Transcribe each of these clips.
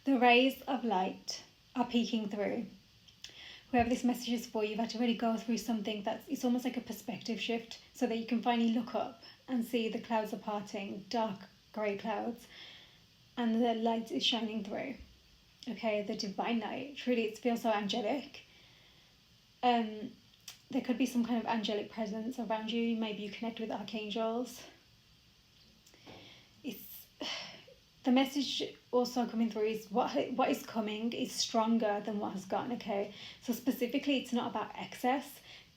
The rays of light are peeking through. Whoever this message is for, you've had to really go through something it's almost like a perspective shift, so that you can finally look up and see the clouds are parting, dark grey clouds, and the light is shining through. Okay, the divine light. Truly, it feels so angelic. There could be some kind of angelic presence around you. Maybe you connect with archangels. The message also coming through is what is coming is stronger than what has gone. Okay, so specifically, it's not about excess.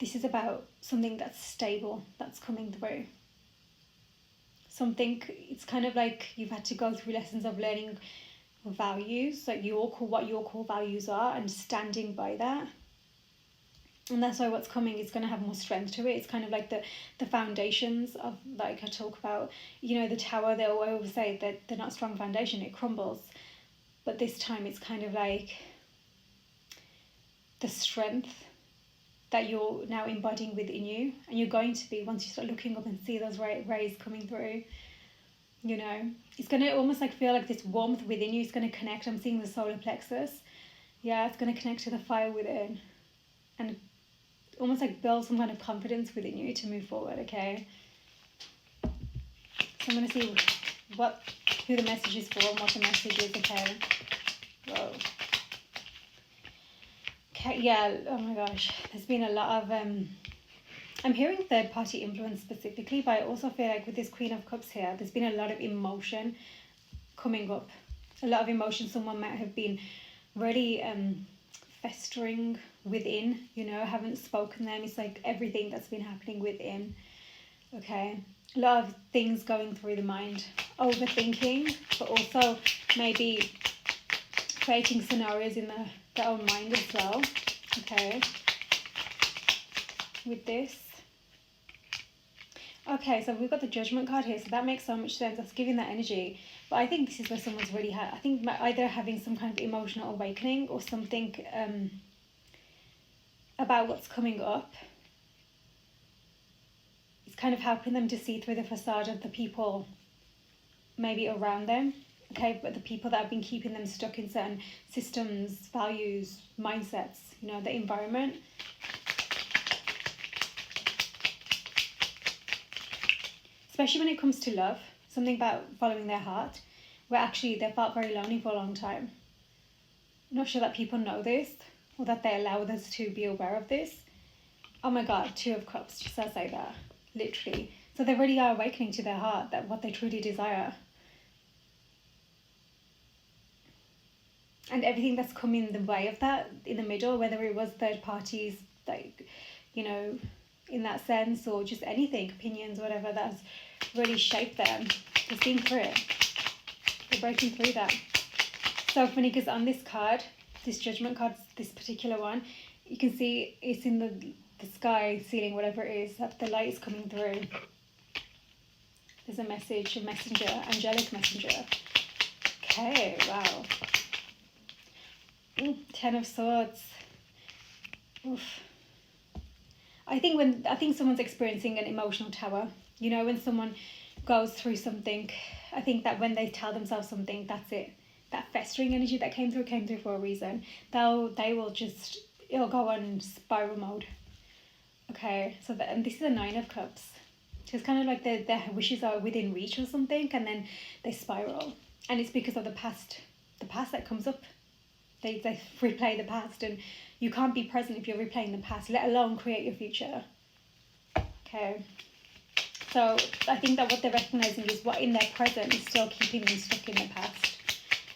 This is about something that's stable, that's coming through. It's kind of like you've had to go through lessons of learning values, like what your core values are, and standing by that. And that's why what's coming is going to have more strength to it. It's kind of like the foundations of, like I talk about, the tower. They always say that they're not a strong foundation, it crumbles. But this time it's kind of like the strength that you're now embodying within you, and you're going to be, once you start looking up and see those rays coming through, it's going to almost like feel like this warmth within you is going to connect. I'm seeing the solar plexus. Yeah, it's going to connect to the fire within, and almost like build some kind of confidence within you to move forward. Okay, so I'm going to see who the message is for and what the message is. Okay. Whoa. Okay, yeah, oh my gosh, there's been a lot of I'm hearing third party influence specifically, but I also feel like with this Queen of Cups here, there's been a lot of emotion coming up. A lot of emotion. Someone might have been really festering within, haven't spoken them. It's like everything that's been happening within. Okay, a lot of things going through the mind, overthinking, but also maybe creating scenarios in their own mind as well. Okay, with this. Okay, so we've got the Judgment card here, so that makes so much sense. That's giving that energy. But I think this is where someone's really I think either having some kind of emotional awakening or something about what's coming up. It's kind of helping them to see through the facade of the people maybe around them. Okay, but the people that have been keeping them stuck in certain systems, values, mindsets, the environment. Especially when it comes to love, something about following their heart, where actually they felt very lonely for a long time. I'm not sure that people know this, or that they allow others to be aware of this. Oh my God, Two of Cups, just as I say that, literally. So they really are awakening to their heart, that what they truly desire. And everything that's come in the way of that, in the middle, whether it was third parties, like, in that sense, or just anything, opinions, whatever, that's really shaped them. They've been through it. They're breaking through that. So funny, because on this card, this Judgment card, this particular one, you can see it's in the sky, ceiling, whatever it is, that the light is coming through. There's a message, a messenger, angelic messenger. Okay, wow. Ten of Swords. Oof. I think someone's experiencing an emotional tower. When someone goes through something, I think that when they tell themselves something, that's it. That festering energy that came through for a reason. It'll go on spiral mode. Okay, so and this is a Nine of Cups. So it's kind of like their wishes are within reach or something, and then they spiral. And it's because of the past that comes up. They replay the past, and you can't be present if you're replaying the past, let alone create your future. Okay. So I think that what they're recognizing is what in their present is still keeping them stuck in the past,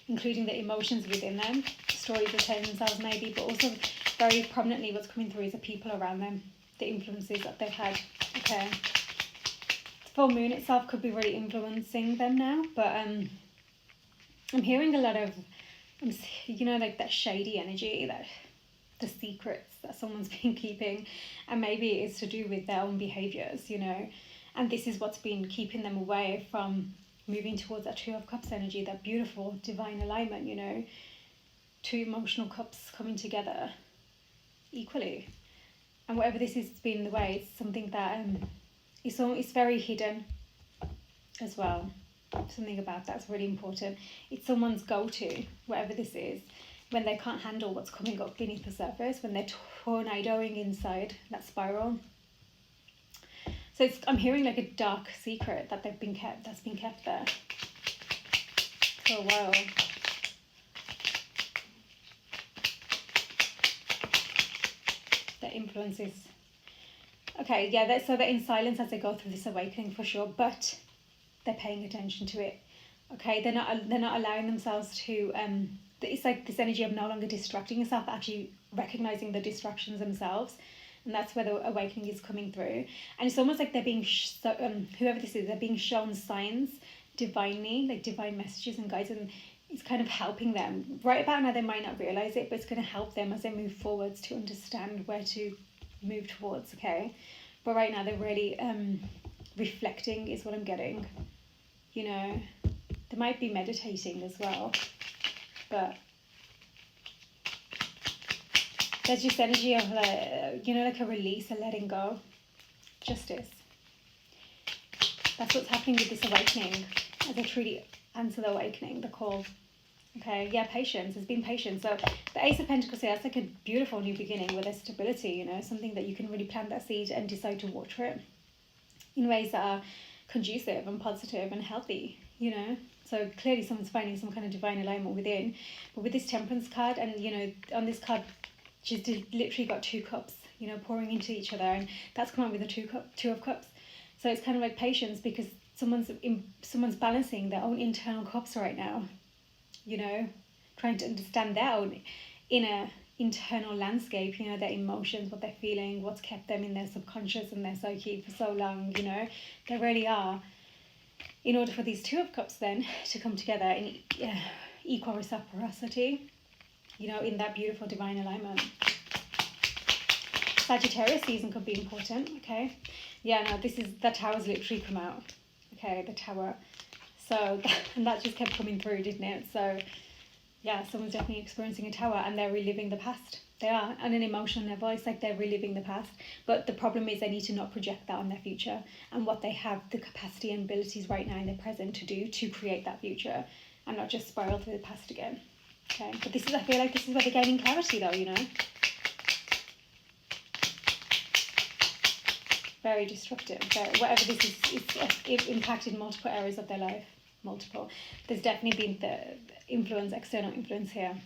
including the emotions within them, stories of telling themselves maybe, but also very prominently what's coming through is the people around them, the influences that they've had. Okay. The full moon itself could be really influencing them now, but I'm hearing a lot of, like that shady energy, that the secrets that someone's been keeping, and maybe it's to do with their own behaviors, and this is what's been keeping them away from moving towards that Two of Cups energy, that beautiful divine alignment, two emotional cups coming together equally. And whatever this has been in the way, it's something that it's very hidden as well. something about that's really important. It's someone's go-to, whatever this is, when they can't handle what's coming up beneath the surface, when they're tornadoing inside that spiral. So I'm hearing like a dark secret that's been kept there for a while. That influences. Okay, yeah, so they're in silence as they go through this awakening for sure, but they're paying attention to it. Okay, they're not allowing themselves to it's like this energy of no longer distracting yourself, actually recognizing the distractions themselves, and that's where the awakening is coming through. And it's almost like they're being whoever this is, they're being shown signs divinely, like divine messages and guides, and it's kind of helping them. Right about now they might not realize it, but it's going to help them as they move forwards to understand where to move towards. Okay, but right now they're really reflecting is what I'm getting. You know, they might be meditating as well, but there's just energy of like a release, a letting go, justice. That's what's happening with this awakening as they truly answer the awakening, the call. Okay, yeah, patience. There's been patience. So the Ace of Pentacles here, that's like a beautiful new beginning where there's stability, you know, something that you can really plant that seed and decide to water it in ways that are conducive and positive and healthy, you know. So clearly someone's finding some kind of divine alignment within. But with this Temperance card, and, you know, on this card, she's literally got 2 cups, you know, pouring into each other. And that's come out with the 2 of Cups. So it's kind of like patience, because someone's balancing their own internal cups right now, you know, trying to understand their own inner internal landscape, you know, their emotions, what they're feeling, what's kept them in their subconscious and their psyche for so long, you know. They really are. In order for these 2 of Cups then to come together in equal reciprocity, you know, in that beautiful divine alignment. Sagittarius season could be important, okay? Yeah, no, the Tower's literally come out, okay, the Tower. So, and that just kept coming through, didn't it? So, yeah, someone's definitely experiencing a Tower and they're reliving the past. They are, on an emotional level, it's like they're reliving the past. But the problem is they need to not project that on their future and what they have the capacity and abilities right now in their present to do to create that future, and not just spiral through the past again. Okay, but I feel like this is where they're gaining clarity though, you know. Very destructive. Whatever this is, it's impacted multiple areas of their life. Multiple. There's definitely been the external influence here.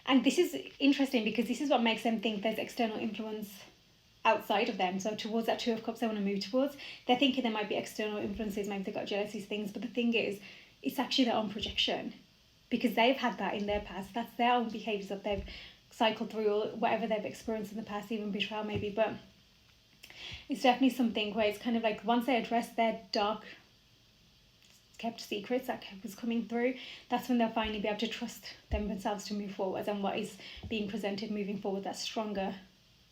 And this is interesting because this is what makes them think there's external influence outside of them. So towards that 2 of Cups they want to move towards, they're thinking there might be external influences, maybe they've got jealousies, things, but the thing is, it's actually their own projection, because they've had that in their past. That's their own behaviours that they've cycled through, or whatever they've experienced in the past, even betrayal maybe. But it's definitely something where it's kind of like once they address their dark kept secrets that was coming through, that's when they'll finally be able to trust themselves to move forward, and what is being presented moving forward that's stronger,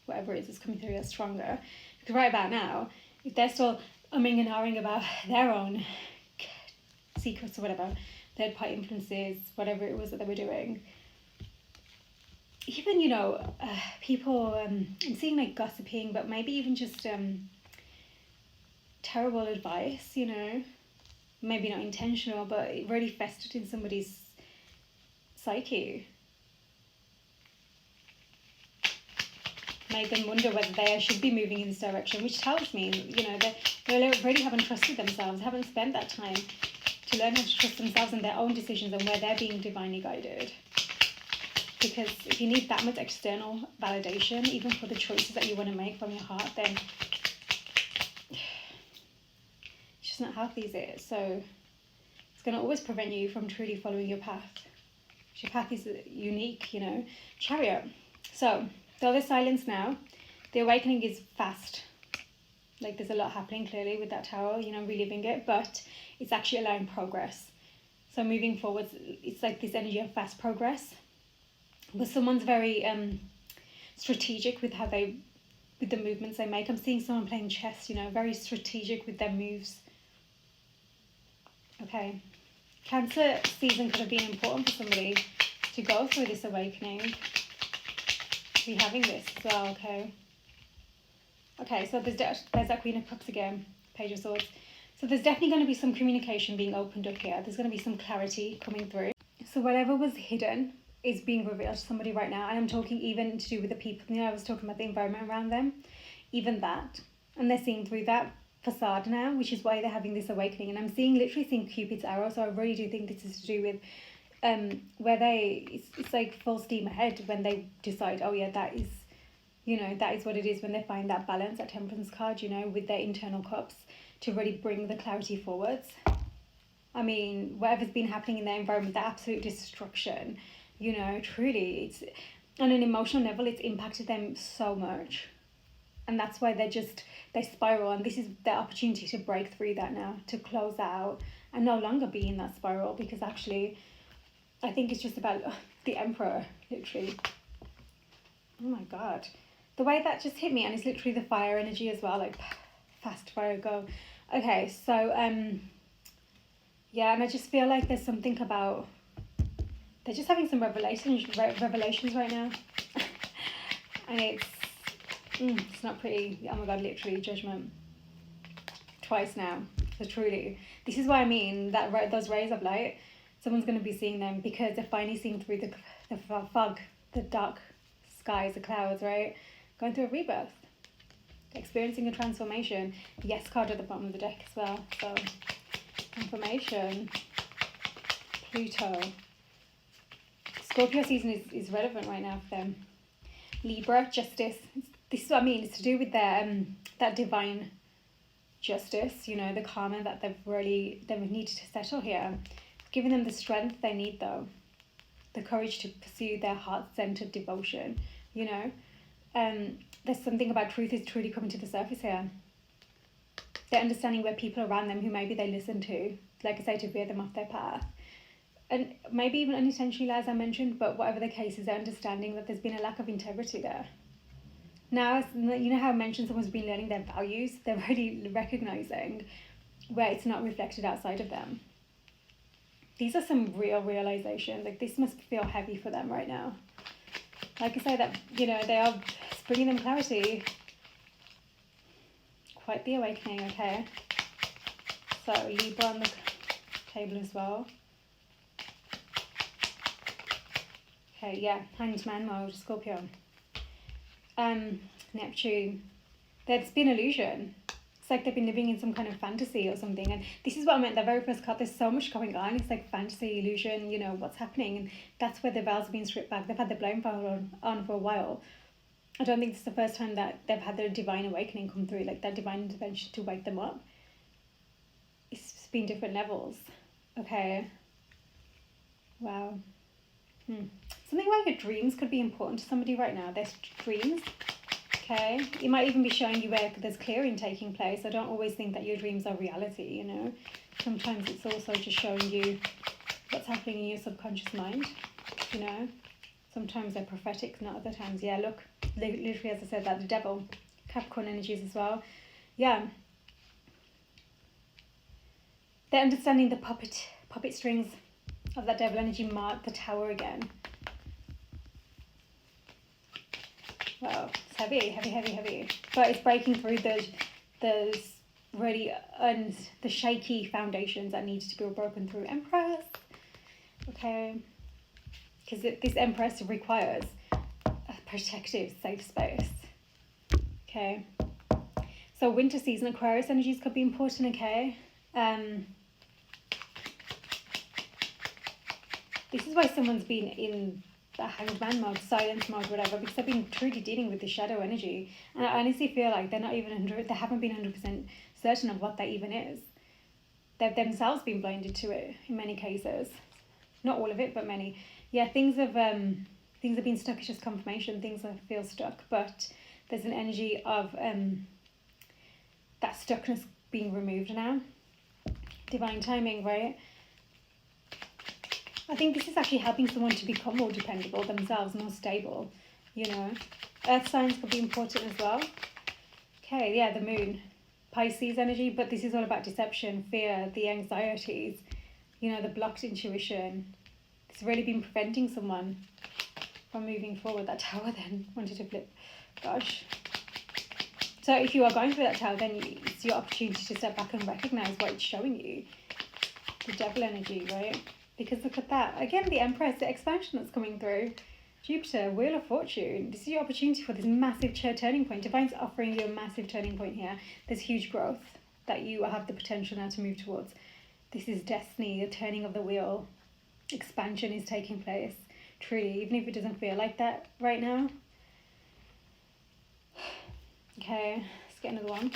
whatever it is coming through that's stronger. Because right about now, if they're still umming and ahhing about their own secrets or whatever, third party influences, whatever it was that they were doing, even, you know, people, I'm seeing like gossiping, but maybe even just terrible advice, you know, maybe not intentional, but it really festered in somebody's psyche. Made them wonder whether they should be moving in this direction, which tells me, you know, they really haven't trusted themselves, haven't spent that time to learn how to trust themselves and their own decisions and where they're being divinely guided. Because if you need that much external validation, even for the choices that you want to make from your heart, then it's just not healthy, is it? So it's going to always prevent you from truly following your path. Your path is unique, you know. Chariot. So though there's silence now, the awakening is fast. Like there's a lot happening clearly with that Tower, you know, reliving it, but it's actually allowing progress. So moving forward, it's like this energy of fast progress. But someone's very strategic with with the movements they make. I'm seeing someone playing chess, you know, very strategic with their moves. Okay. Cancer season could have been important for somebody to go through this awakening. To be having this as well, okay. Okay, so there's that Queen of Cups again, Page of Swords. So there's definitely going to be some communication being opened up here. There's going to be some clarity coming through. So whatever was hidden is being revealed to somebody right now. And I'm talking even to do with the people. You know, I was talking about the environment around them. Even that. And they're seeing through that facade now, which is why they're having this awakening. And I'm literally seeing Cupid's arrow. So I really do think this is to do with where it's like full steam ahead when they decide, oh yeah, that is, you know, that is what it is, when they find that balance, that temperance card, you know, with their internal cups to really bring the clarity forwards. I mean, whatever's been happening in their environment, the absolute destruction, you know, truly, it's on an emotional level, it's impacted them so much. And that's why they spiral, and this is their opportunity to break through that now, to close out and no longer be in that spiral, because actually I think it's just about the Emperor, literally. Oh my God. The way that just hit me, and it's literally the fire energy as well, like fast fire, go. Okay, so, yeah, and I just feel like there's something about, they're just having some revelations right now. And it's not pretty. Oh my God, literally, judgment. Twice now. So truly, this is what I mean, that those rays of light, someone's going to be seeing them because they're finally seeing through the fog, the dark skies, the clouds, right? Going through a rebirth, experiencing a transformation. The yes card at the bottom of the deck as well. So, information, Pluto. Scorpio season is relevant right now for them. Libra, justice. This is what I mean. It's to do with their that divine justice, you know, the karma that they need to settle here. Giving them the strength they need, though, the courage to pursue their heart-centered devotion, you know. There's something about truth is truly coming to the surface here. They're understanding where people around them who maybe they listen to, like I say, to veer them off their path. And maybe even unintentionally, as I mentioned, but whatever the case is, they're understanding that there's been a lack of integrity there. Now, you know how I mentioned someone's been learning their values? They're really recognizing where it's not reflected outside of them. These are some real realizations. Like, this must feel heavy for them right now. Like I say, that, you know, they are bringing them clarity. Quite the awakening, okay? So, Libra on the table as well. Okay, yeah, Hanged Man mode, Scorpio. Neptune. There's been illusion. It's like they've been living in some kind of fantasy or something. And this is what I meant, the very first card, there's so much going on. It's like fantasy, illusion, you know, what's happening. And that's where the veils have been stripped back. They've had the blindfold on for a while. I don't think it's the first time that they've had their divine awakening come through, like that divine intervention to wake them up. It's been different levels. Okay. Wow. Something like your dreams could be important to somebody right now. There's dreams. Okay, it might even be showing you where there's clearing taking place. I don't always think that your dreams are reality, you know. Sometimes it's also just showing you what's happening in your subconscious mind, you know. Sometimes they're prophetic, not other times. Yeah, look, literally, as I said, that the devil, Capricorn energies as well. Yeah. They're understanding the puppet strings of that devil energy mark the tower again. Wow, it's heavy. But it's breaking through the really the shaky foundations that needs to be broken through. Empress. Okay. Because this Empress requires a protective, safe space. Okay. So winter season, Aquarius energies could be important, okay? This is why someone's been in the Hanged Man mode, silence mode, whatever, because they've been truly dealing with the shadow energy. And I honestly feel like they haven't been 100% certain of what that even is. They've themselves been blinded to it in many cases. Not all of it, but many. Yeah, things have been stuck. It's just confirmation. Things feel stuck, but there's an energy of that stuckness being removed now. Divine timing, right? I think this is actually helping someone to become more dependable themselves, more stable, you know. Earth signs could be important as well. Okay, yeah, the moon. Pisces energy, but this is all about deception, fear, the anxieties, you know, the blocked intuition. It's really been preventing someone from moving forward. That tower then wanted to flip. Gosh. So if you are going through that tower, then it's your opportunity to step back and recognize what it's showing you. The devil energy, right? Because look at that. Again, the Empress, the expansion that's coming through. Jupiter, Wheel of Fortune. This is your opportunity for this massive turning point. Divine's offering you a massive turning point here. There's huge growth that you have the potential now to move towards. This is destiny, the turning of the wheel. Expansion is taking place. Truly, even if it doesn't feel like that right now. Okay, let's get another one.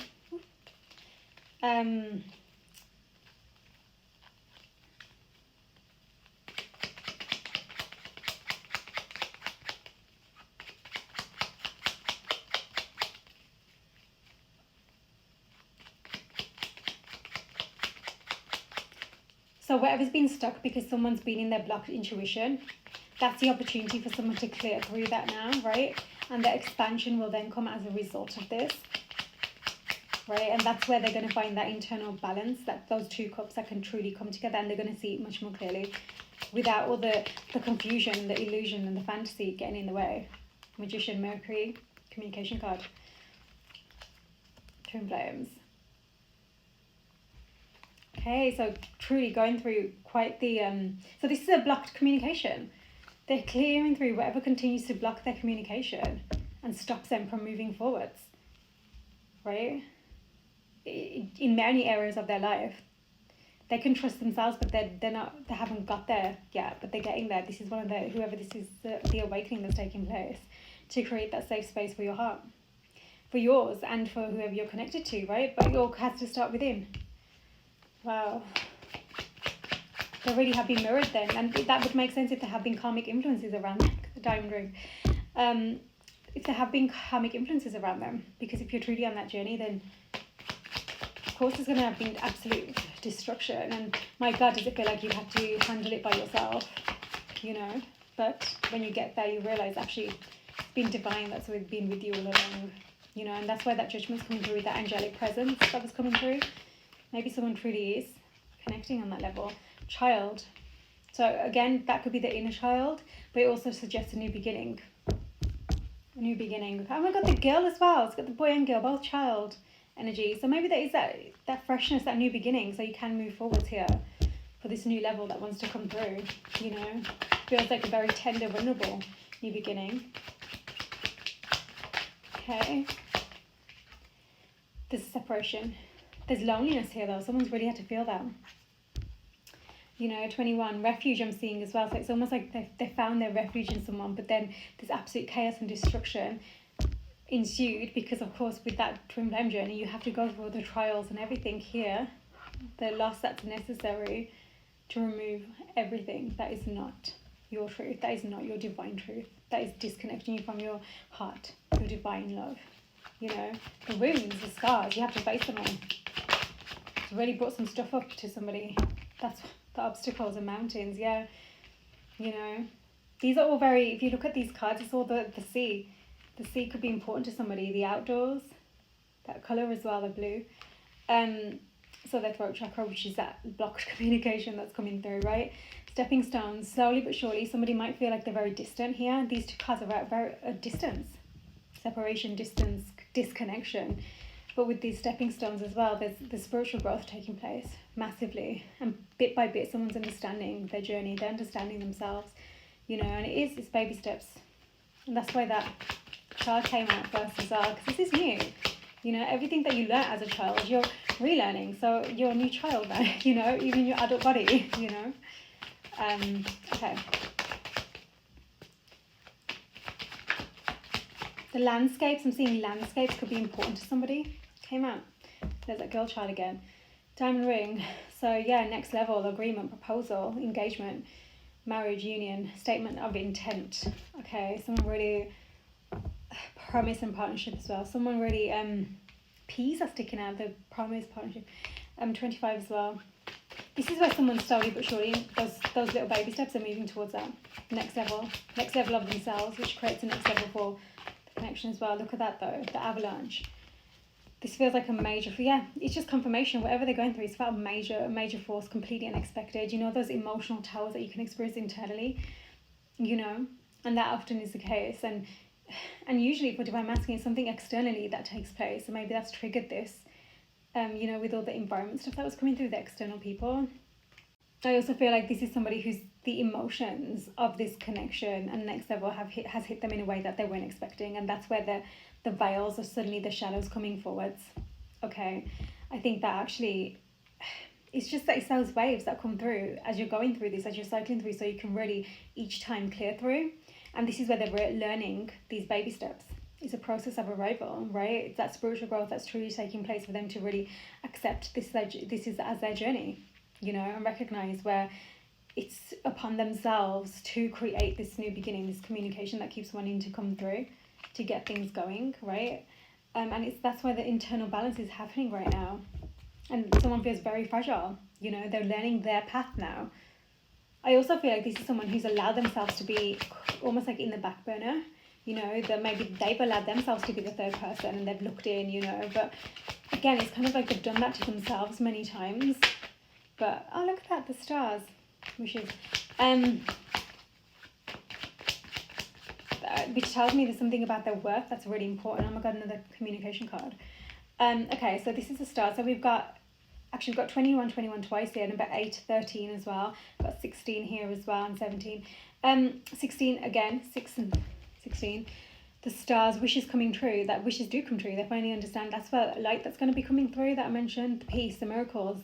So whatever's been stuck because someone's been in their blocked intuition, that's the opportunity for someone to clear through that now, right? And the expansion will then come as a result of this, right? And that's where they're going to find that internal balance, that those two cups that can truly come together, and they're going to see it much more clearly without all the confusion, the illusion, and the fantasy getting in the way. Magician, Mercury, communication card. Twin flames. Okay, so truly going through quite the so this is a blocked communication. They're clearing through whatever continues to block their communication and stops them from moving forwards, right? In many areas of their life, they can trust themselves, but they haven't got there yet, but they're getting there. This is one of the, whoever this is, the awakening that's taking place to create that safe space for your heart, for yours and for whoever you're connected to, right? But it all has to start within. Wow. They really have been mirrored then, and that would make sense if there have been karmic influences around the diamond ring. If there have been karmic influences around them, because if you're truly on that journey, then of course there's going to have been absolute destruction, and my God, does it feel like you have to handle it by yourself, you know? But when you get there, you realize actually it's been divine that's been with you all along, you know, and that's why that judgment's coming through, that angelic presence that was coming through. Maybe someone truly is connecting on that level. Child. So again, that could be the inner child, but it also suggests a new beginning. A new beginning. Oh my God, the girl as well. It's got the boy and girl, both child energy. So maybe there is that freshness, that new beginning, so you can move forwards here for this new level that wants to come through, you know. Feels like a very tender, vulnerable new beginning. Okay. There's separation. There's loneliness here though. Someone's really had to feel that. You know, 21, refuge I'm seeing as well. So it's almost like they found their refuge in someone, but then there's absolute chaos and destruction ensued because, of course, with that twin flame journey, you have to go through all the trials and everything here, the loss that's necessary to remove everything that is not your truth, that is not your divine truth, that is disconnecting you from your heart, your divine love. You know, the wounds, the scars, you have to face them all. It's really brought some stuff up to somebody. That's the obstacles and mountains, yeah. You know, these are all very, if you look at these cards, it's all the sea. The sea could be important to somebody. The outdoors, that colour as well, the blue. So the throat chakra, which is that blocked communication that's coming through, right? Stepping stones, slowly but surely, somebody might feel like they're very distant here. These two cards are very distance. Separation, distance, disconnection. But with these stepping stones as well, there's spiritual growth taking place massively. And bit by bit, someone's understanding their journey, they're understanding themselves, you know, and it's baby steps. And that's why that child came out first as well, because this is new. You know, everything that you learnt as a child, you're relearning. So you're a new child now, you know, even your adult body, you know. Okay. The landscapes, I'm seeing landscapes could be important to somebody. Came out. There's that girl child again. Diamond ring. So yeah, next level, agreement, proposal, engagement, marriage, union, statement of intent. Okay, someone really promise and partnership as well. Someone really peace are sticking out, the promise, partnership. 25 as well. This is where someone slowly but surely, those little baby steps are moving towards that next level of themselves, which creates a next level for the connection as well. Look at that though, the avalanche. This feels like a major, yeah, it's just confirmation. Whatever they're going through, it's about a major force, completely unexpected. You know, those emotional towers that you can experience internally, you know, and that often is the case. And And usually for divine masculine, it's something externally that takes place. So maybe that's triggered this, with all the environment stuff that was coming through the external people. I also feel like this is somebody who's the emotions of this connection and next level has hit them in a way that they weren't expecting, and that's where the veils or suddenly the shadows coming forwards. Okay, I think that actually it's just that it's those waves that come through as you're going through this, as you're cycling through, so you can really each time clear through. And this is where they're learning these baby steps. It's a process of arrival, right? It's that spiritual growth that's truly taking place for them to really accept this is as their journey, and recognize where it's upon themselves to create this new beginning, this communication that keeps wanting to come through to get things going, right? And that's why the internal balance is happening right now. And someone feels very fragile, they're learning their path now. I also feel like this is someone who's allowed themselves to be almost like in the back burner, that maybe they've allowed themselves to be the third person and they've looked in, but again, it's kind of like they've done that to themselves many times. But, oh, look at that, the stars, wishes. Which tells me there's something about their worth that's really important. Oh my God, another communication card. Okay, so this is the star. So we've got 21 twice here, number 8, 13 as well. We've got 16 here as well, and 17. 16 again, 6 and 16. The stars, wishes coming true. That wishes do come true. They finally understand that's the light that's going to be coming through that I mentioned. The peace, the miracles,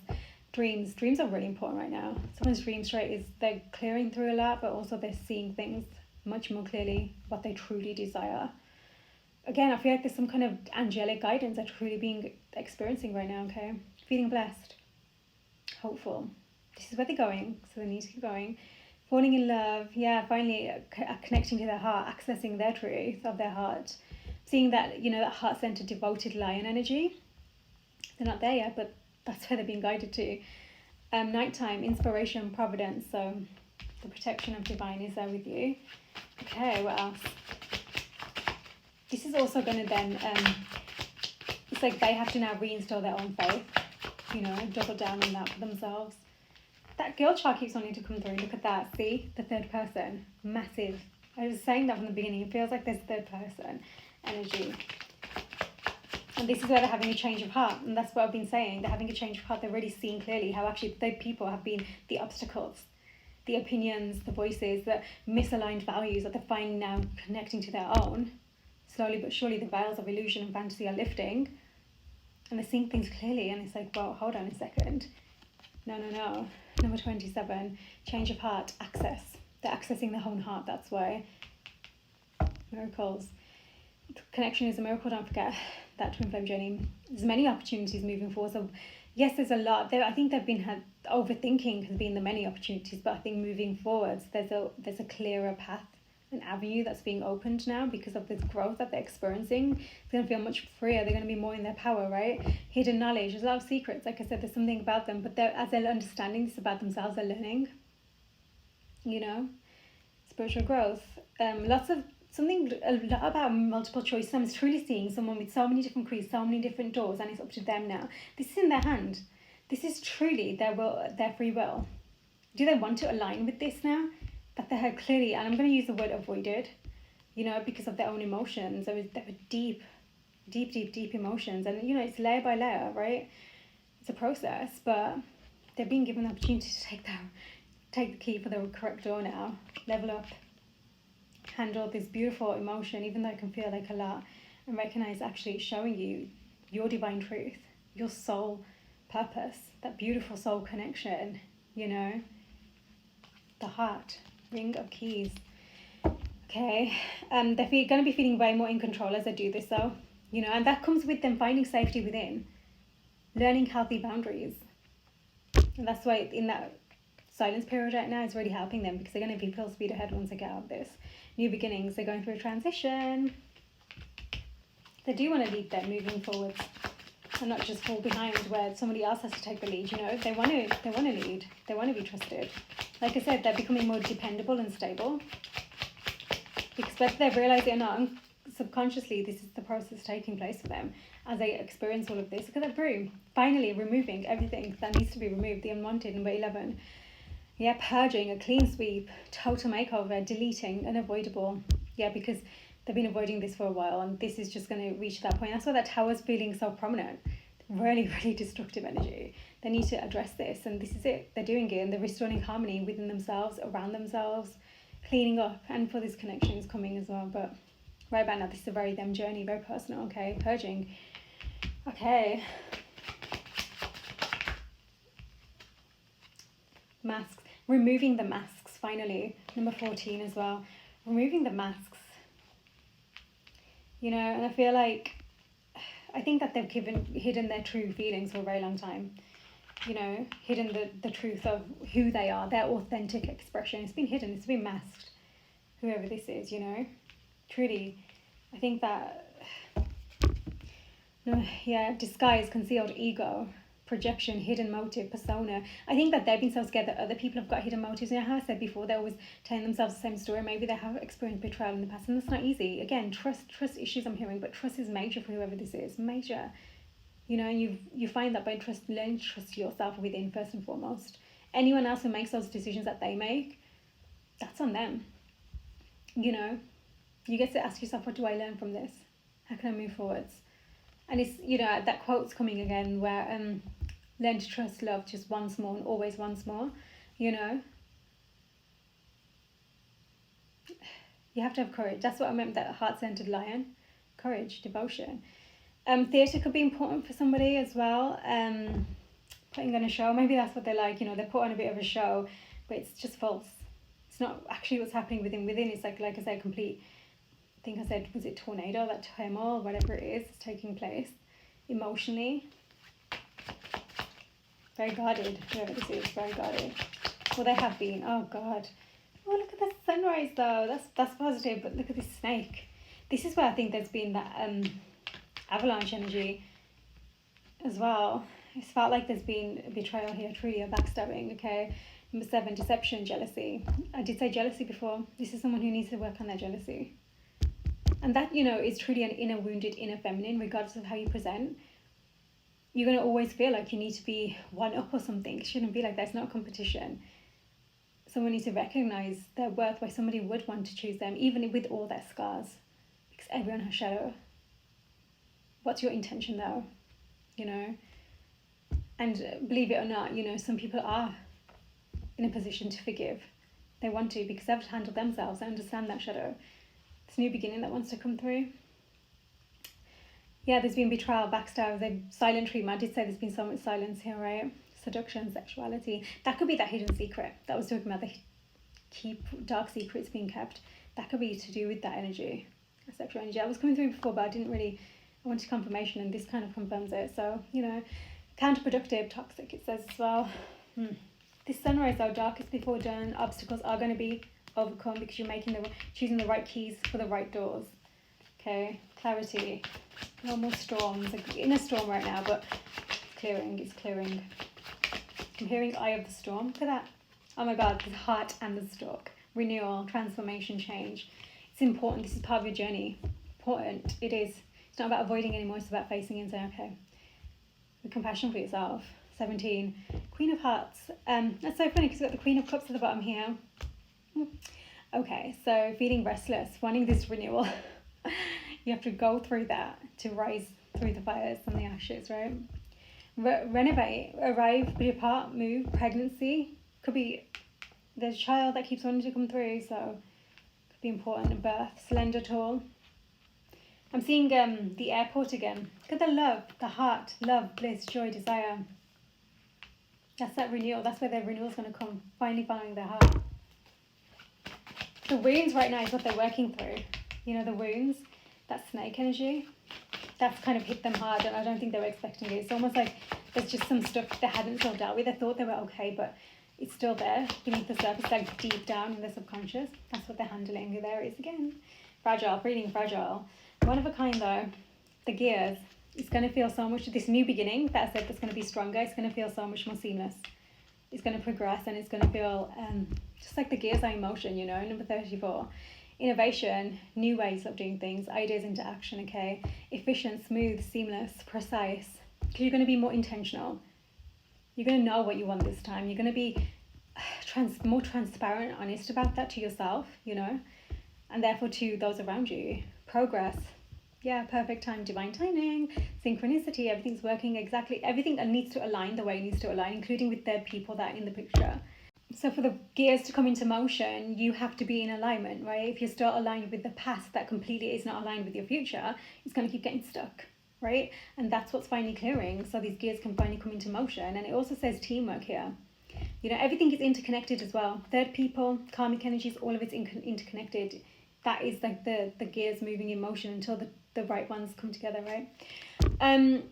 dreams. Dreams are really important right now. Someone's dream straight is they're clearing through a lot, but also they're seeing things much more clearly, what they truly desire. Again, I feel like there's some kind of angelic guidance they're truly being experiencing right now, okay? Feeling blessed, hopeful. This is where they're going, so they need to keep going. Falling in love, yeah, finally connecting to their heart, accessing their truth of their heart. Seeing that, that heart-centered, devoted lion energy. They're not there yet, but that's where they're being guided to. Nighttime, inspiration, providence, so the protection of divine is there with you. Okay, what else? This is also going to then, it's like they have to now reinstall their own faith, double down on that for themselves. That girl chart keeps wanting to come through. Look at that. See? The third person. Massive. I was saying that from the beginning. It feels like there's third person energy. And this is where they're having a change of heart. And that's what I've been saying. They're having a change of heart. They're really seeing clearly how actually the people have been the obstacles, the opinions, the voices, the misaligned values that they're finally now connecting to their own. Slowly but surely the veils of illusion and fantasy are lifting. And they're seeing things clearly. And it's like, well, hold on a second. No. Number 27, change of heart, access. They're accessing their own heart, that's why. Miracles. Connection is a miracle, don't forget that twin flame journey. There's many opportunities moving forward. So yes, there's a lot. I think they've been overthinking has been the many opportunities, but I think moving forwards, there's a clearer path, an avenue that's being opened now because of this growth that they're experiencing. They're going to feel much freer. They're going to be more in their power, right? Hidden knowledge. There's a lot of secrets. Like I said, there's something about them, but as they're understanding this about themselves, they're learning, spiritual growth. A lot about multiple choice. I'm truly seeing someone with so many different creeds, so many different doors, and it's up to them now. This is in their hand. This is truly their free will. Do they want to align with this now? That they had clearly, and I'm going to use the word avoided, because of their own emotions. They were deep emotions, and it's layer by layer, right? It's a process, but they're being given the opportunity to take the key for the correct door now, level up, handle this beautiful emotion, even though it can feel like a lot, and recognize actually it's showing you your divine truth, your soul purpose, that beautiful soul connection, the heart. Ring of Keys. Okay, they're going to be feeling way more in control as they do this, though. And that comes with them finding safety within, learning healthy boundaries. And that's why in that silence period right now is really helping them, because they're going to be full speed ahead once they get out of this. New beginnings. They're going through a transition. They do want to lead them moving forward, and not just fall behind where somebody else has to take the lead. They want to lead. They want to be trusted. Like I said, they're becoming more dependable and stable, because whether they realize it or not, subconsciously this is the process taking place for them as they experience all of this. Look at that broom, finally removing everything that needs to be removed, the unwanted. Number 11, purging, a clean sweep, total makeover, deleting unavoidable, because they've been avoiding this for a while, and this is just going to reach that point. That's why that tower's feeling so prominent. Really, really destructive energy. They need to address this, and this is it. They're doing it, and they're restoring harmony within themselves, around themselves, cleaning up, and for this connection is coming as well. But right about now, this is a very them journey, very personal. Okay, purging. Okay. Masks. Removing the masks, finally. Number 14 as well. Removing the masks. You know, and I feel like, I think that they've hidden their true feelings for a very long time. You know, hidden the truth of who they are, their authentic expression. It's been hidden, it's been masked. Whoever this is, you know. Truly, I think that, disguise, concealed ego, projection, hidden motive, persona. I think that they've been so scared that other people have got hidden motives. You know how I said before, they're always telling themselves the same story. Maybe they have experienced betrayal in the past, and that's not easy. Again, trust issues I'm hearing, but trust is major for whoever this is, major. You know, you find that by learning to trust yourself within first and foremost. Anyone else who makes those decisions that they make, that's on them. You know, you get to ask yourself, what do I learn from this? How can I move forwards? And it's, you know, that quote's coming again where learn to trust love just once more and always once more, you know. You have to have courage. That's what I meant, that heart-centered lion. Courage, devotion. Theatre could be important for somebody as well. Putting on a show, maybe that's what they like, you know, they put on a bit of a show, but it's just false. It's not actually what's happening within. It's like I said, complete, I think I said, was it tornado, that turmoil, whatever it is taking place emotionally. Very guarded, whoever this is, very guarded. Well, they have been. Oh God. Oh, look at the sunrise though. That's positive, but look at this snake. This is where I think there's been that avalanche energy as well. It's felt like there's been a betrayal here, truly a backstabbing. Okay. Number 7, deception, jealousy. I did say jealousy before. This is someone who needs to work on their jealousy. And that, you know, is truly an inner wounded, inner feminine, regardless of how you present. You're going to always feel like you need to be one up or something. It shouldn't be like that. It's not a competition. Someone needs to recognize their worth, why somebody would want to choose them, even with all their scars. Because everyone has shadow. What's your intention though? You know? And believe it or not, you know, some people are in a position to forgive. They want to because they've handled themselves. They understand that shadow. This new beginning that wants to come through. Yeah, there's been betrayal, backstab, silent treatment. I did say there's been so much silence here, right? Seduction, sexuality. That could be that hidden secret that I was talking about, the dark secrets being kept. That could be to do with that energy, sexual energy. I was coming through before, but I wanted confirmation, and this kind of confirms it. So, you know, counterproductive, toxic, it says as well. This sunrise, though, darkest before dawn, obstacles are going to be overcome because you're choosing the right keys for the right doors. Okay, clarity. No more storms. Like in a storm right now, but it's clearing. I'm hearing eye of the storm. Look at that. Oh my God, the heart and the stalk. Renewal, transformation, change. It's important. This is part of your journey. Important. It is. It's not about avoiding anymore. It's about facing and saying, okay, with compassion for yourself. 17. Queen of Hearts. That's so funny because we've got the Queen of Cups at the bottom here. Okay, so feeling restless, wanting this renewal. You have to go through that to rise through the fires and the ashes, right? Renovate, arrive, be apart, move, pregnancy. Could be there's a child that keeps wanting to come through, so could be important. Birth, slender, tall. I'm seeing the airport again. Look at the love, the heart, love, bliss, joy, desire. That's that renewal. That's where their renewal's going to come, finally following their heart. The wounds right now is what they're working through. You know, the wounds, that snake energy, that's kind of hit them hard, and I don't think they were expecting it. It's almost like there's just some stuff they hadn't still dealt with. They thought they were okay, but it's still there beneath the surface, like deep down in the subconscious. That's what they're handling. There it is again. Fragile, breathing fragile. One of a kind though. The gears. It's going to feel so much, this new beginning that I said that's going to be stronger, it's going to feel so much more seamless. It's going to progress, and it's going to feel just like the gears are in motion, you know. Number 34. Innovation, new ways of doing things, ideas into action, okay? Efficient, smooth, seamless, precise. Because you're going to be more intentional. You're going to know what you want this time. You're going to be more transparent, honest about that to yourself, you know. and therefore to those around you. Progress. Yeah, perfect time, divine timing, synchronicity, everything's working exactly, everything needs to align the way it needs to align, including with the people that are in the picture. So for the gears to come into motion, you have to be in alignment, right? If you're still aligned with the past that completely is not aligned with your future, it's going to keep getting stuck, right? And that's what's finally clearing, so these gears can finally come into motion. And it also says teamwork here. You know, everything is interconnected as well. Third people, karmic energies, all of it's interconnected. That is like the gears moving in motion until the right ones come together, right?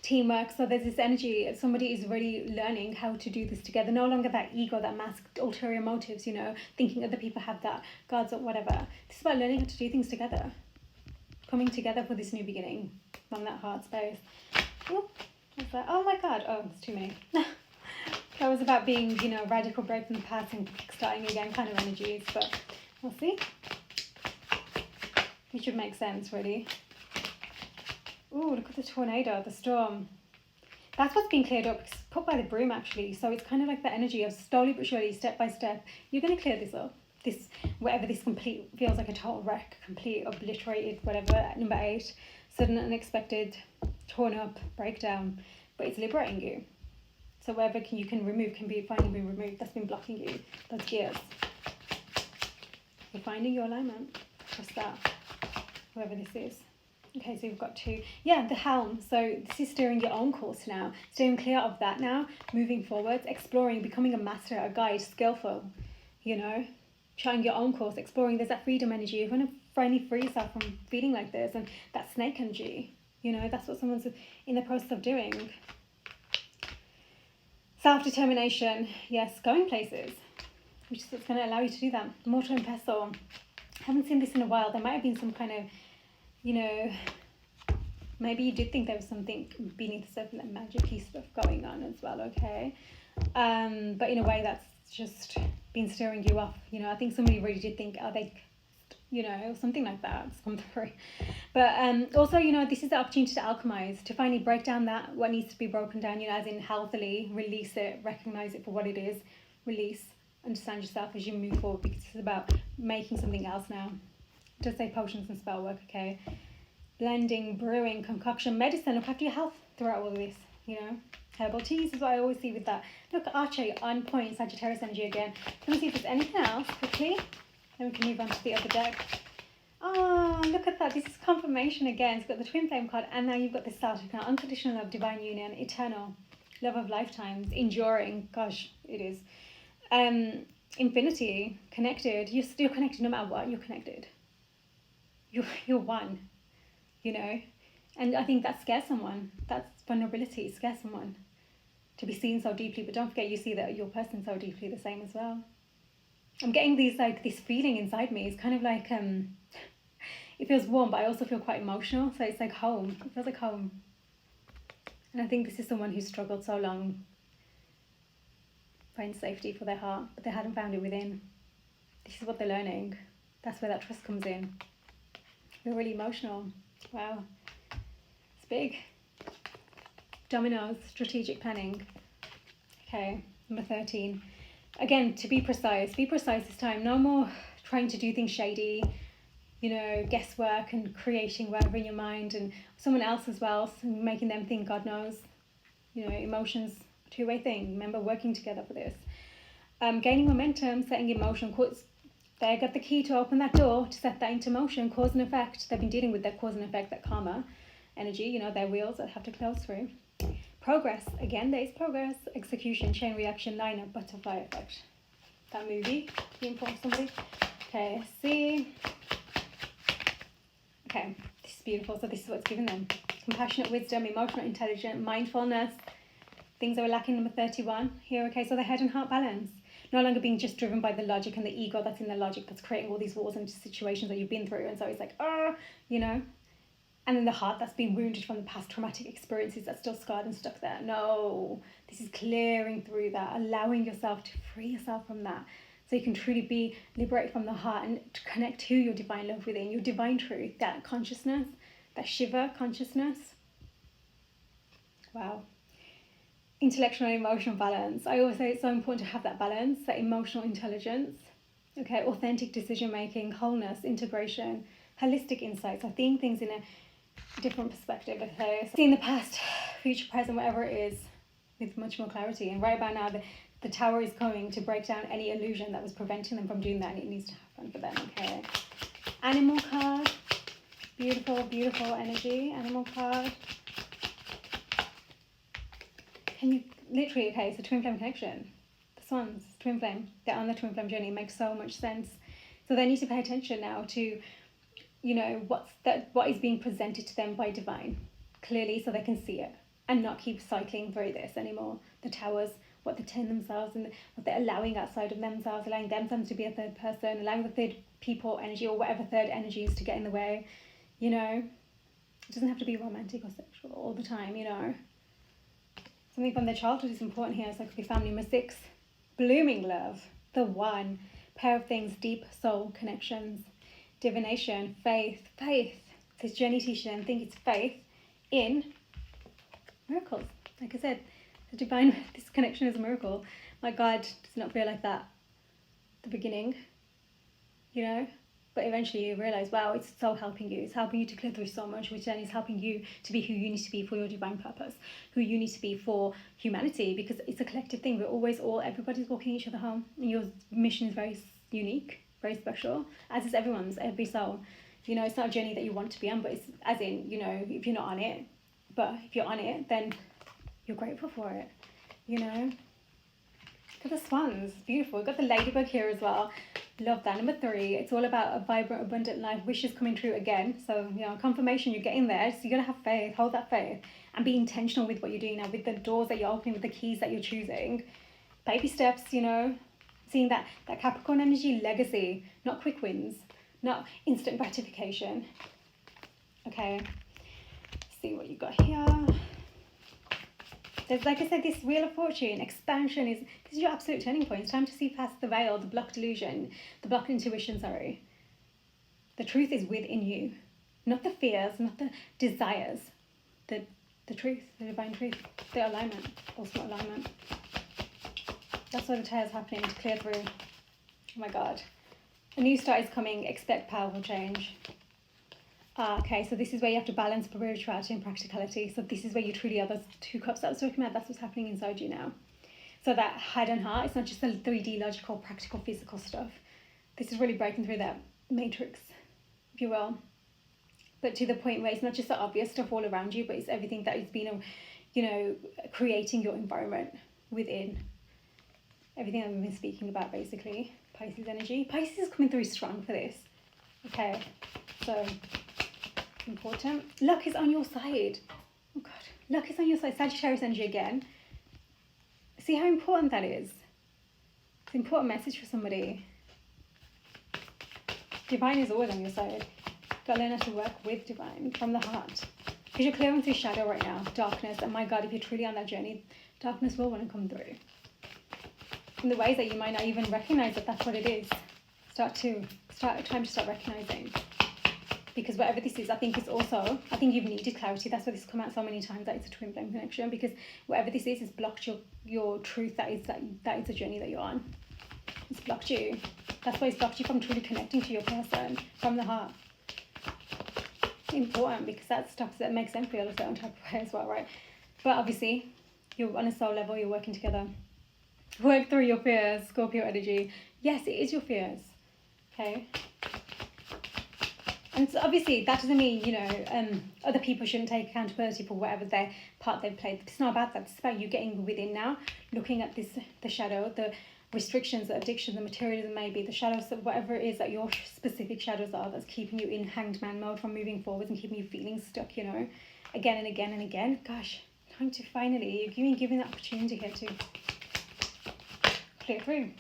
Teamwork. So there's this energy. Somebody is really learning how to do this together. No longer that ego, that masked ulterior motives, you know, thinking other people have that, gods or whatever. This is about learning how to do things together. Coming together for this new beginning from that heart space. Oh, what's that? Oh my God. Oh, it's too many. That was about being, you know, radical break from the past and starting again kind of energies, but we'll see. It should make sense, really. Ooh, look at the tornado, the storm. That's what's been cleared up. It's put by the broom, actually. So it's kind of like the energy of slowly but surely, step by step, you're going to clear this up. This, whatever this complete, feels like a total wreck, complete, obliterated, whatever, number 8, sudden, unexpected, torn up, breakdown. But it's liberating you. So whatever you can remove can be finally be removed. That's been blocking you, those gears. You're finding your alignment. Trust that, whoever this is. Okay, so you've got 2. Yeah, the helm. So this is steering your own course now. Steering clear of that now. Moving forwards, exploring, becoming a master, a guide, skillful. You know, charting your own course, exploring. There's that freedom energy. You want to finally free yourself from feeling like this. And that snake energy. You know, that's what someone's in the process of doing. Self-determination. Yes, going places. Which is what's going to allow you to do that. Mortar and pestle. I haven't seen this in a while. There might have been some kind of, you know, maybe you did think there was something beneath the surface, like magic-y stuff going on as well, okay? But in a way that's just been stirring you off, you know. I think somebody really did think, are they, you know, something like that, it's come through. But also, you know, this is the opportunity to alchemize, to finally break down that, what needs to be broken down, you know, as in healthily, release it, recognize it for what it is, release, understand yourself as you move forward, because it's about making something else now. Just say potions and spell work, okay? Blending, brewing, concoction, medicine. Look after your health throughout all of this, you know? Herbal teas is what I always see with that. Look, Archer, on point, Sagittarius energy again. Let me see if there's anything else quickly. Then we can move on to the other deck. Oh, look at that. This is confirmation again. It's got the twin flame card, and now you've got the Celtic card. Unconditional love, divine union, eternal, love of lifetimes, enduring. Gosh, it is. Infinity, connected. You're connected no matter what. You're connected. You're one, you know, and I think that scares someone. That's vulnerability. It scares someone to be seen so deeply, but don't forget you see that your person's so deeply the same as well. I'm getting these, like, this feeling inside me. It's kind of like it feels warm, but I also feel quite emotional, so it's like home. It feels like home. And I think this is someone who's struggled so long find safety for their heart, but they hadn't found it within. This is what they're learning. That's where that trust comes in. We're really emotional. Wow. It's big. Dominoes, strategic planning. Okay, number 13. Again, to be precise this time. No more trying to do things shady, you know, guesswork and creating whatever in your mind, and someone else as well, making them think God knows. You know, emotions, two-way thing. Remember, working together for this. Gaining momentum, setting in motion. They got the key to open that door, to set that into motion, cause and effect. They've been dealing with that cause and effect, that karma energy, you know, their wheels that have to close through. Progress, again, there is progress. Execution, chain reaction, liner, butterfly effect. That movie, being for somebody. Okay, see. Okay, this is beautiful. So this is what's given them. Compassionate wisdom, emotional intelligence, mindfulness. Things that were lacking, number 31 here. Okay, so the head and heart balance. No longer being just driven by the logic and the ego that's in the logic that's creating all these walls and situations that you've been through. And so it's like, you know. And then the heart that's been wounded from the past traumatic experiences that's still scarred and stuck there. No, this is clearing through that, allowing yourself to free yourself from that. So you can truly be liberated from the heart and to connect to your divine love within, your divine truth, that consciousness, that Shiva consciousness. Wow. Intellectual and emotional balance. I always say it's so important to have that balance, that emotional intelligence. Okay, authentic decision making, wholeness, integration, holistic insights. So seeing things in a different perspective. Okay, so seeing the past, future, present, whatever it is, with much more clarity. And right about now, the tower is coming to break down any illusion that was preventing them from doing that, and it needs to happen for them. Okay, animal card. Beautiful, beautiful energy. Animal card. Can you literally, okay, so twin flame connection. The swans, twin flame, they're on the twin flame journey. It makes so much sense. So they need to pay attention now to, you know, what is being presented to them by divine clearly, so they can see it and not keep cycling through this anymore. The towers, what they turn themselves and what they're allowing outside of themselves, allowing themselves to be a third person, allowing the third people energy or whatever third energies to get in the way. You know, it doesn't have to be romantic or sexual all the time, you know. Something from their childhood is important here. So it could be family number 6. Blooming love. The one. Pair of things. Deep soul connections. Divination. Faith. Faith. This journey teacher and think it's faith in miracles. Like I said, the divine, this connection is a miracle. My God does not feel like that at the beginning, you know. But eventually you realise, wow, it's so helping you. It's helping you to clear through so much, which then is helping you to be who you need to be for your divine purpose, who you need to be for humanity, because it's a collective thing. We're always everybody's walking each other home. And your mission is very unique, very special, as is everyone's, every soul. You know, it's not a journey that you want to be on, but it's as in, you know, if you're not on it, but if you're on it, then you're grateful for it, you know. Look at the swans, beautiful. We've got the ladybug here as well. Love that. Number 3, it's all about a vibrant, abundant life, wishes coming true again. So, you know, confirmation, you're getting there. So you got to have faith, hold that faith, and be intentional with what you're doing now, with the doors that you're opening, with the keys that you're choosing. Baby steps, you know, seeing that Capricorn energy, legacy, not quick wins, not instant gratification. Okay, let's see what you got here. There's, like I said, this Wheel of Fortune, expansion this is your absolute turning point. It's time to see past the veil, the blocked illusion, the blocked intuition, sorry. The truth is within you, not the fears, not the desires, the truth, the divine truth, the alignment, ultimate alignment. That's what the tale is happening to clear through. Oh my God. A new start is coming, expect powerful change. Okay, so this is where you have to balance spirituality and practicality. So this is where you truly are those 2 cups that I was talking about. That's what's happening inside you now. So that head and heart, it's not just the 3D logical, practical, physical stuff. This is really breaking through that matrix, if you will. But to the point where it's not just the obvious stuff all around you, but it's everything that has been, you know, creating your environment within. Everything I've been speaking about, basically. Pisces energy. Pisces is coming through strong for this. Okay, so important. Luck is on your side. Oh God, luck is on your side. Sagittarius energy again. See how important that is. It's an important message for somebody. Divine is always on your side. Got to learn how to work with divine from the heart. Because you're clearing through shadow right now, darkness. And my God, if you're truly on that journey, darkness will want to come through. In the ways that you might not even recognize that that's what it is. Time to start recognizing. Because whatever this is, I think you've needed clarity. That's why this has come out so many times, that it's a twin flame connection. Because whatever this is, it's blocked your truth. That is the journey that you're on. It's blocked you. That's why it's blocked you from truly connecting to your person from the heart. It's important, because that's stuff that makes them feel a certain type of way as well, right? But obviously, you're on a soul level, you're working together. Work through your fears, Scorpio energy. Yes, it is your fears. Okay? And so obviously that doesn't mean, you know, other people shouldn't take accountability for whatever their part they've played. It's not about that. It's about you getting within now, looking at the shadow, the restrictions, the addiction, the materialism, maybe the shadows, whatever it is that your specific shadows are that's keeping you in hanged man mode from moving forwards and keeping you feeling stuck, you know, again and again and again. Gosh, time to finally, you're given that opportunity here to clear through.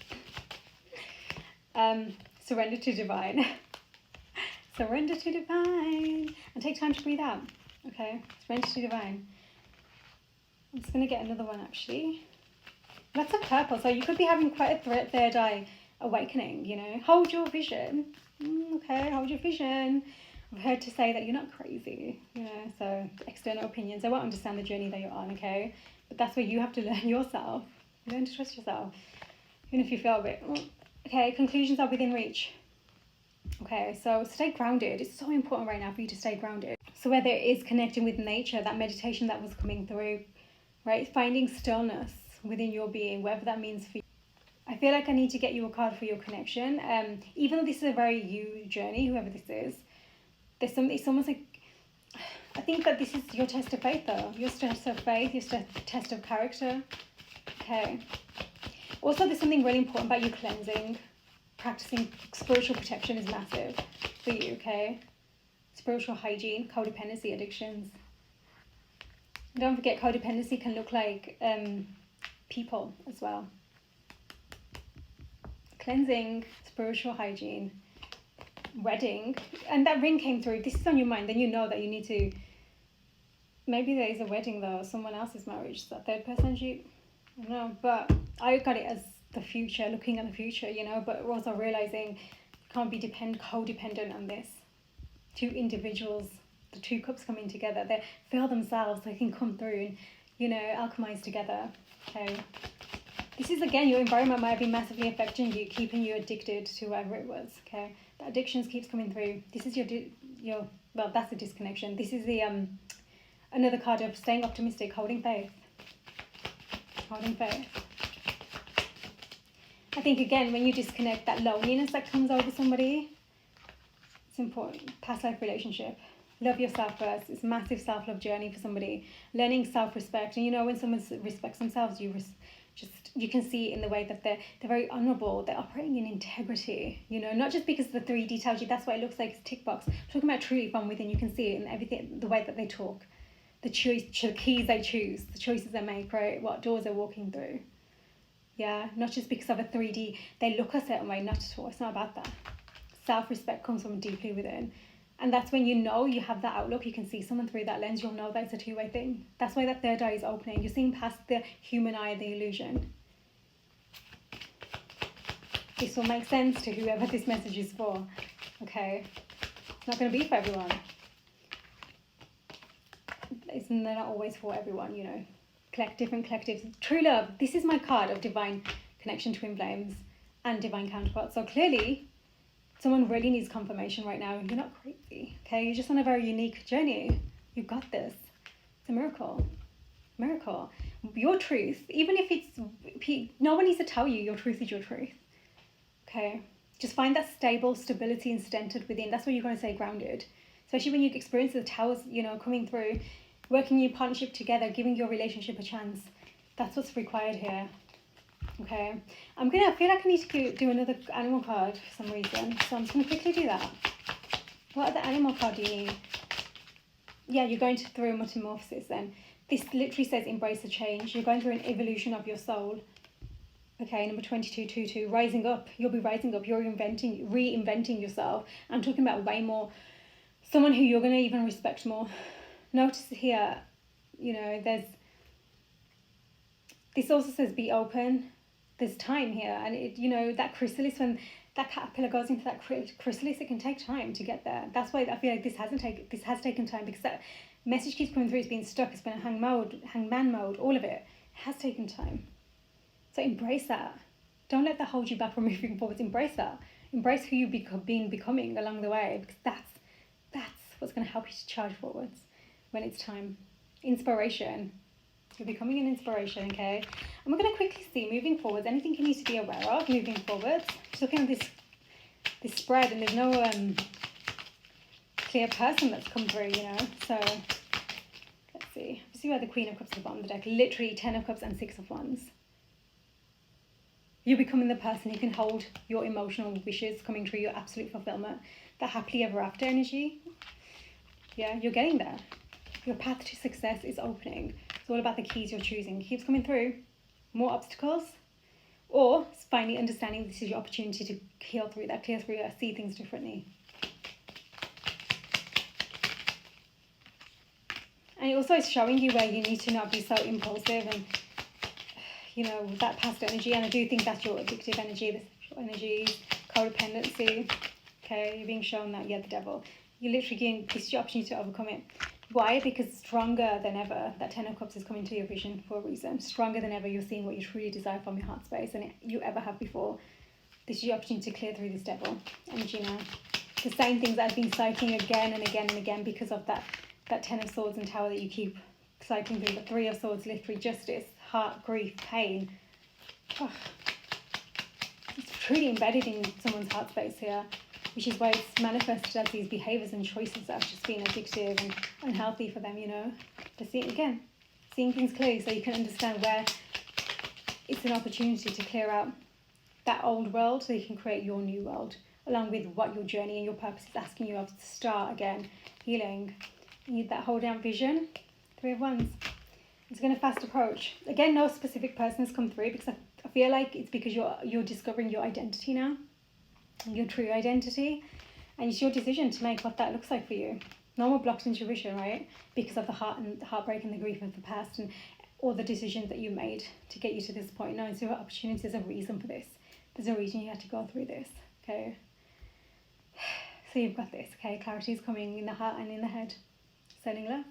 Surrender to divine. Surrender to divine. And take time to breathe out. Okay? Surrender to divine. I'm just going to get another one, actually. Lots of purple. So you could be having quite a third eye awakening, you know. Hold your vision. Okay, hold your vision. I've heard to say that you're not crazy, you know. So external opinions, they won't understand the journey that you're on, okay? But that's where you have to learn yourself. Learn to trust yourself. Even if you feel a bit, Okay, conclusions are within reach. Okay, so stay grounded. It's so important right now for you to stay grounded. So whether it is connecting with nature, that meditation that was coming through, right? Finding stillness within your being, whatever that means for you. I feel like I need to get you a card for your connection. Even though this is a very you journey, whoever this is, there's something, it's almost like, I think that this is your test of faith though. Your test of faith, your test of character. Okay. Also, there's something really important about you cleansing. Practicing spiritual protection is massive for you, okay? Spiritual hygiene, codependency, addictions. Don't forget, codependency can look like people as well. Cleansing, spiritual hygiene, wedding. And that ring came through. If this is on your mind, then you know that you need to... Maybe there is a wedding though, someone else's marriage. Is that third person energy? I don't know, but I got it as the future, looking at the future, you know, but also realizing you can't be codependent on this. Two individuals, the two cups coming together, they feel themselves, they can come through and, you know, alchemize together. Okay. This is, again, your environment might be massively affecting you, keeping you addicted to whatever it was. Okay. The addictions keeps coming through. This is your well, that's a disconnection. This is the another card of staying optimistic, holding faith. Holding faith. I think, again, when you disconnect, that loneliness that comes over somebody, it's important. Past life relationship. Love yourself first. It's a massive self-love journey for somebody. Learning self-respect. And, you know, when someone respects themselves, you can see it in the way that they're very honourable. They're operating in integrity. You know, not just because the 3D tells you that's what it looks like, it's tick box. I'm talking about truly from within. You can see it in everything, the way that they talk. The keys they choose. The choices they make, right? What doors they're walking through. Yeah, not just because of a 3D, they look a certain way, not at all. It's not about that. Self-respect comes from deeply within. And that's when you know you have that outlook, you can see someone through that lens, you'll know that it's a two-way thing. That's why that third eye is opening. You're seeing past the human eye, the illusion. This will make sense to whoever this message is for. Okay? It's not going to be for everyone. They're not always for everyone, you know. Different collectives. True love. This is my card of divine connection, twin flames, and divine counterparts. So clearly, someone really needs confirmation right now. You're not crazy, okay? You're just on a very unique journey. You've got this. It's a miracle. Miracle. Your truth, even if it's... No one needs to tell you your truth is your truth, okay? Just find that stability and centered within. That's what you're going to say, grounded. Especially when you experience the towers, you know, coming through, working your partnership together, giving your relationship a chance. That's what's required here. Okay. I feel like I need to do another animal card for some reason. So I'm just going to quickly do that. What other animal card do you need? Yeah, you're going through a metamorphosis then. This literally says embrace the change. You're going through an evolution of your soul. Okay, number 2222, rising up. You'll be rising up. You're reinventing yourself. I'm talking about way more. Someone who you're going to even respect more. Notice here, you know, this also says be open. There's time here. And, you know, that chrysalis, when that caterpillar goes into that chrysalis, it can take time to get there. That's why I feel like this has taken time, because that message keeps coming through. It's been stuck. It's been a hangman mode, all of it. It has taken time. So embrace that. Don't let that hold you back from moving forward. Embrace that. Embrace who you've been becoming along the way, because that's what's going to help you to charge forwards when it's time. Inspiration. You're becoming an inspiration, okay? And we're going to quickly see, moving forwards, anything you need to be aware of moving forwards. Just looking at this spread, and there's no clear person that's come through, you know? So, let's see. You see where the Queen of Cups at the bottom of the deck? Literally 10 of Cups and 6 of Wands. You're becoming the person who can hold your emotional wishes coming true, your absolute fulfillment, the happily ever after energy. Yeah, you're getting there. Your path to success is opening. It's all about the keys you're choosing. It keeps coming through. More obstacles, or finally understanding this is your opportunity to heal through that, clear through that, see things differently. And it also is showing you where you need to not be so impulsive and, you know, that past energy. And I do think that's your addictive energy, the sexual energy, codependency. Okay, you're being shown that, yeah, the devil. You're literally getting, this is your opportunity to overcome it. Why? Because stronger than ever, that 10 of Cups is coming to your vision for a reason. Stronger than ever, you're seeing what you truly desire from your heart space, and you ever have before. this is your opportunity to clear through this devil energy now. The same things I've been citing again and again and again because of that Ten of Swords and Tower that you keep cycling through. The Three of Swords, literally justice, heart, grief, pain. Oh, it's truly embedded in someone's heart space here, which is why it's manifested as these behaviours and choices that have just been addictive and unhealthy for them, you know. But seeing things clearly so you can understand where it's an opportunity to clear out that old world so you can create your new world, along with what your journey and your purpose is asking you of to start again, healing. You need that whole down vision. Three of Wands. It's going to fast approach. Again, no specific person has come through because I feel like it's because you're discovering your identity now, your true identity, and it's your decision to make what that looks like for you. No more blocked intuition, right? Because of the heartbreak and the grief of the past and all the decisions that you made to get you to this point. No, it's your opportunity. There's a reason for this. There's a reason you had to go through this, okay? So you've got this, okay? Clarity is coming in the heart and in the head. Sending love.